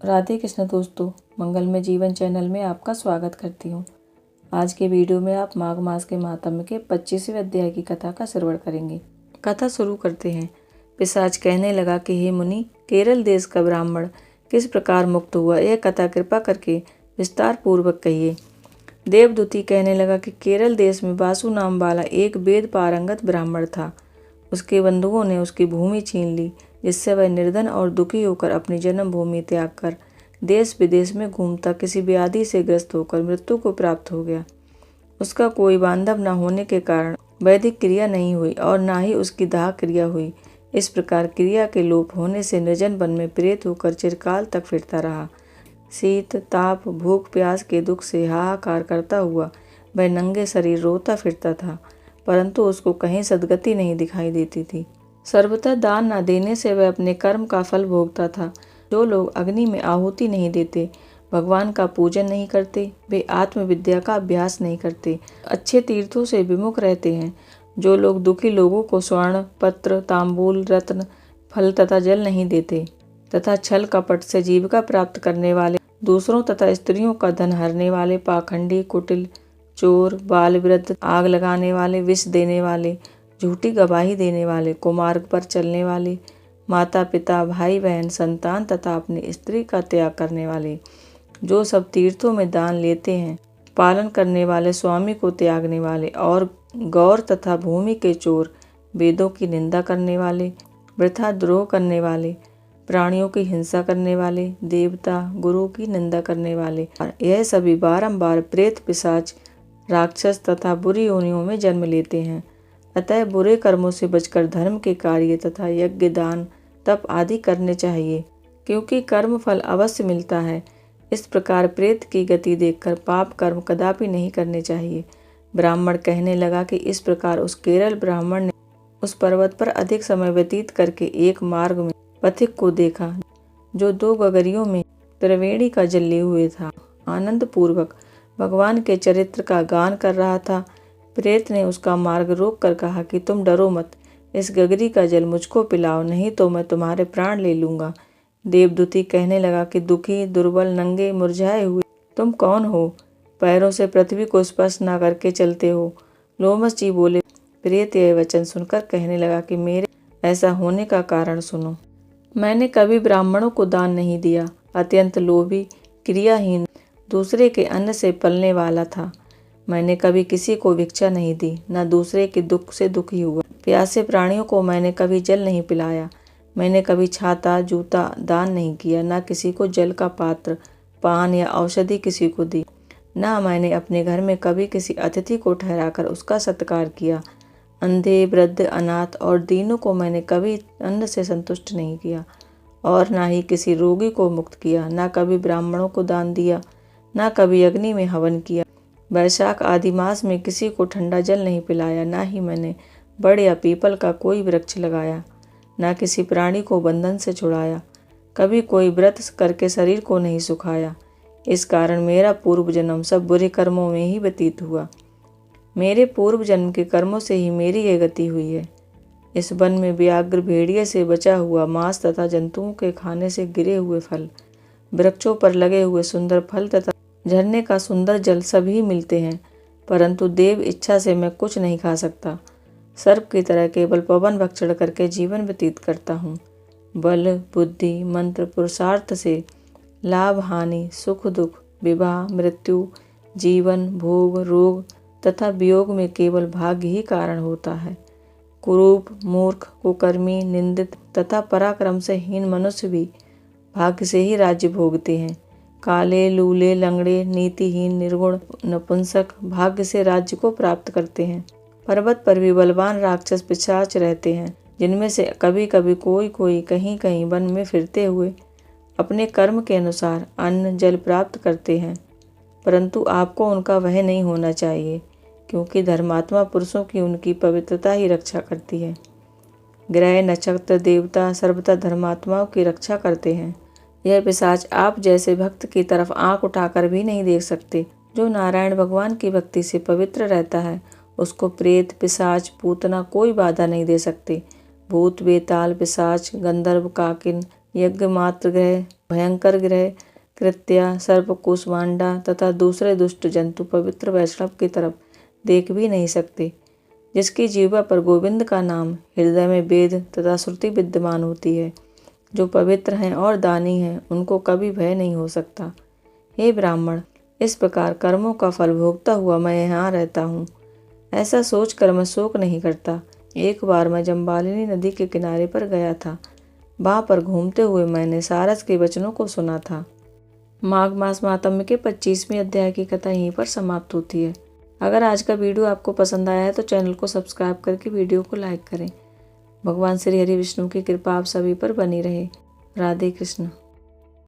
राधे कृष्ण दोस्तों, मंगलमय जीवन चैनल में आपका स्वागत करती हूँ। आज के वीडियो में आप माघ मास के महात्म्य के 25वें अध्याय की कथा का श्रवण करेंगे। कथा शुरू करते हैं। पिशाच कहने लगा कि हे मुनि, केरल देश का ब्राह्मण किस प्रकार मुक्त हुआ, यह कथा कृपा करके विस्तार पूर्वक कहिए। देवदूती कहने लगा कि केरल देश में वासु नाम वाला एक वेद पारंगत ब्राह्मण था। उसके बंधुओं ने उसकी भूमि छीन ली, जिससे वह निर्धन और दुखी होकर अपनी जन्मभूमि त्याग कर देश विदेश में घूमता किसी व्याधि से ग्रस्त होकर मृत्यु को प्राप्त हो गया। उसका कोई बांधव न होने के कारण वैदिक क्रिया नहीं हुई और न ही उसकी दाह क्रिया हुई। इस प्रकार क्रिया के लोप होने से निर्जन वन में प्रेत होकर चिरकाल तक फिरता रहा। शीत ताप भूख प्यास के दुख से हाहाकार करता हुआ वह नंगे शरीर रोता फिरता था, परंतु उसको कहीं सद्गति नहीं दिखाई देती थी। सर्वथा दान न देने से वह अपने कर्म का फल भोगता था। जो लोग अग्नि में आहुति नहीं देते, भगवान का पूजन नहीं करते, वे आत्मविद्या का अभ्यास नहीं करते, अच्छे तीर्थों से विमुख रहते हैं। जो लोग दुखी लोगों को स्वर्ण पत्र तांबूल रत्न फल तथा जल नहीं देते, तथा छल कपट से जीविका प्राप्त करने वाले, दूसरों तथा स्त्रियों का धन हरने वाले, पाखंडी कुटिल चोर बाल वृद्ध, आग लगाने वाले, विष देने वाले, झूठी गवाही देने वाले, कुमार्ग पर चलने वाले, माता पिता भाई बहन संतान तथा अपनी स्त्री का त्याग करने वाले, जो सब तीर्थों में दान लेते हैं, पालन करने वाले, स्वामी को त्यागने वाले और गौर तथा भूमि के चोर, वेदों की निंदा करने वाले, वृथा द्रोह करने वाले, प्राणियों की हिंसा करने वाले, देवता गुरु की निंदा करने वाले, यह सभी बारंबार प्रेत पिशाच राक्षस तथा बुरी योनियों में जन्म लेते हैं। अतः बुरे कर्मों से बचकर धर्म के कार्य तथा यज्ञ दान तप आदि करने चाहिए, क्योंकि कर्म फल अवश्य मिलता है। इस प्रकार प्रेत की गति देखकर पाप कर्म कदापि नहीं करने चाहिए। ब्राह्मण कहने लगा कि इस प्रकार उस केरल ब्राह्मण ने उस पर्वत पर अधिक समय व्यतीत करके एक मार्ग में पथिक को देखा, जो 2 गगरियों में त्रिवेणी का जल लिए हुए था। आनंद पूर्वक भगवान के चरित्र का गान कर रहा था। प्रेत ने उसका मार्ग रोक कर कहा कि तुम डरो मत, इस गगरी का जल मुझको पिलाओ, नहीं तो मैं तुम्हारे प्राण ले लूँगा। देवदूती कहने लगा कि दुखी दुर्बल नंगे मुरझाए हुए तुम कौन हो, पैरों से पृथ्वी को स्पर्श न करके चलते हो। लोमस जी बोले। प्रेत यह वचन सुनकर कहने लगा कि मेरे ऐसा होने का कारण सुनो। मैंने कभी ब्राह्मणों को दान नहीं दिया, अत्यंत लोभी क्रियाहीन दूसरे के अन्न से पलने वाला था। मैंने कभी किसी को भिक्षा नहीं दी, न दूसरे के दुख से दुखी हुआ। प्यासे प्राणियों को मैंने कभी जल नहीं पिलाया। मैंने कभी छाता जूता दान नहीं किया, न किसी को जल का पात्र पान या औषधि किसी को दी। न मैंने अपने घर में कभी किसी अतिथि को ठहराकर उसका सत्कार किया। अंधे वृद्ध अनाथ और दीनों को मैंने कभी अन्न से संतुष्ट नहीं किया, और न ही किसी रोगी को मुक्त किया। न कभी ब्राह्मणों को दान दिया, न कभी अग्नि में हवन किया। वैशाख आदि मास में किसी को ठंडा जल नहीं पिलाया। न ही मैंने बड़ या पीपल का कोई वृक्ष लगाया, न किसी प्राणी को बंधन से छुड़ाया। कभी कोई व्रत करके शरीर को नहीं सुखाया। इस कारण मेरा पूर्व जन्म सब बुरे कर्मों में ही व्यतीत हुआ। मेरे पूर्व जन्म के कर्मों से ही मेरी यह गति हुई है। इस वन में व्याघ्र भेड़िए से बचा हुआ मांस तथा जंतुओं के खाने से गिरे हुए फल, वृक्षों पर लगे हुए सुंदर फल तथा झरने का सुंदर जल सभी मिलते हैं, परंतु देव इच्छा से मैं कुछ नहीं खा सकता। सर्प की तरह केवल पवन भक्षण करके जीवन व्यतीत करता हूँ। बल बुद्धि मंत्र पुरुषार्थ से लाभ हानि सुख दुख विवाह मृत्यु जीवन भोग रोग तथा वियोग में केवल भाग्य ही कारण होता है। कुरूप मूर्ख कुकर्मी निंदित तथा पराक्रम से हीन मनुष्य भी भाग्य से ही राज्य भोगते हैं। काले लूले लंगड़े नीतिहीन निर्गुण नपुंसक भाग्य से राज्य को प्राप्त करते हैं। पर्वत पर भी बलवान राक्षस पिशाच रहते हैं, जिनमें से कभी कभी कोई कहीं कहीं वन में फिरते हुए अपने कर्म के अनुसार अन्न जल प्राप्त करते हैं, परंतु आपको उनका वह नहीं होना चाहिए, क्योंकि धर्मात्मा पुरुषों की उनकी पवित्रता ही रक्षा करती है। ग्रह नक्षत्र देवता सर्वथा धर्मात्माओं की रक्षा करते हैं। यह पिशाच आप जैसे भक्त की तरफ आंख उठाकर भी नहीं देख सकते। जो नारायण भगवान की भक्ति से पवित्र रहता है, उसको प्रेत पिशाच पूतना कोई बाधा नहीं दे सकते। भूत बेताल पिशाच गंधर्व काकिन यज्ञ मात्र ग्रह भयंकर ग्रह कृत्या, सर्प कूष्मांडा तथा दूसरे दुष्ट जंतु पवित्र वैष्णव की तरफ देख भी नहीं सकते। जिसकी जीवा पर गोविंद का नाम, हृदय में वेद तथा श्रुति विद्यमान होती है, जो पवित्र हैं और दानी हैं, उनको कभी भय नहीं हो सकता। हे ब्राह्मण, इस प्रकार कर्मों का फल भोगता हुआ मैं यहाँ रहता हूँ, ऐसा सोचकर मैं शोक नहीं करता। एक बार मैं जम्बालिनी नदी के किनारे पर गया था। वहाँ पर घूमते हुए मैंने सारस के वचनों को सुना था। माघ मास महात्म्य के 25वें अध्याय की कथा यहीं पर समाप्त होती है। अगर आज का वीडियो आपको पसंद आया है तो चैनल को सब्सक्राइब करके वीडियो को लाइक करें। भगवान श्री हरि विष्णु की कृपा आप सभी पर बनी रहे। राधे कृष्ण।